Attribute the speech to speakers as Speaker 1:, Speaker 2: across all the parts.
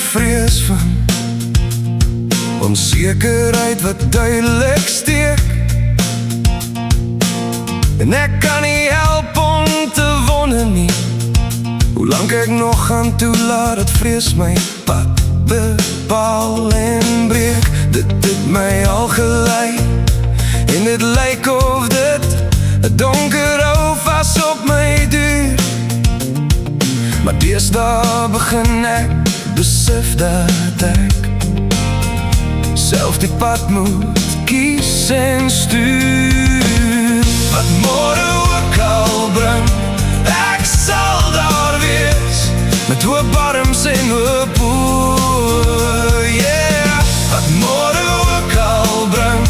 Speaker 1: vrees van onsekerheid wat duidelik steek. En ek kan nie help om te wonder nie hoe lang ek nog gaan toelaat dat vrees my pad bepaal en breek. Dit het my al gelei en dit lyk of dit 'n donker hou vas op my duur. Maar deesdae begin ek besef dat ek self die pad moet kies en stuur. Wat môre ook al bring, ek sal daar wees met hoop arms en hoop oë, yeah. Wat môre ook al bring,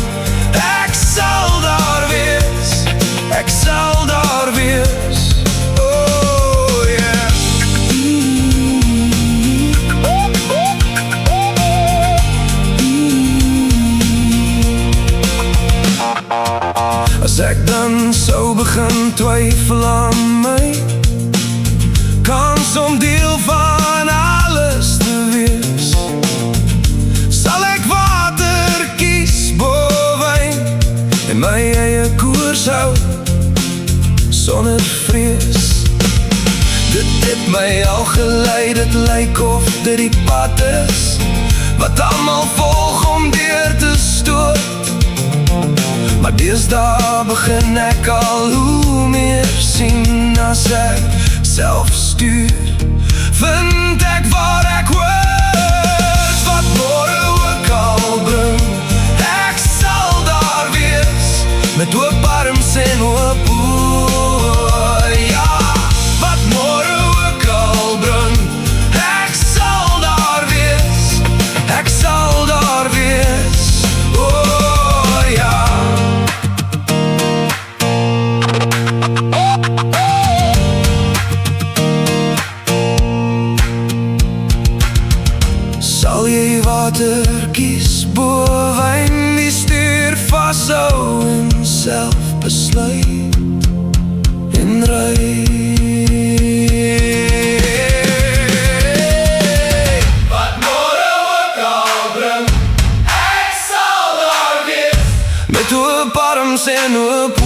Speaker 1: ek sal daar wees, ek sal daar wees, oh yeah. As ek dan sou begin twyfel aan my kans om deel van alles te wees, sal ek water kies bo wyn en my eie koers hou sonder vrees. Dit het my al gelei, dit lyk of dit die pad is wat almal volg om deur te stoot. Maar deesdae begin ek al hoe meer sien as ek self stuur, vind ek waar ek hoort. Wat môre ook al bring, ek sal daar wees met hoop arms en hoop oë, ja. Wat môre ook al bring, ek sal daar wees, ek sal daar wees, oh ja. Sal jy water kies bo wyn, die stuur vashou en self besluit en ry? Wat môre ook al bring, ek sal daar wees met hoop arms en hoop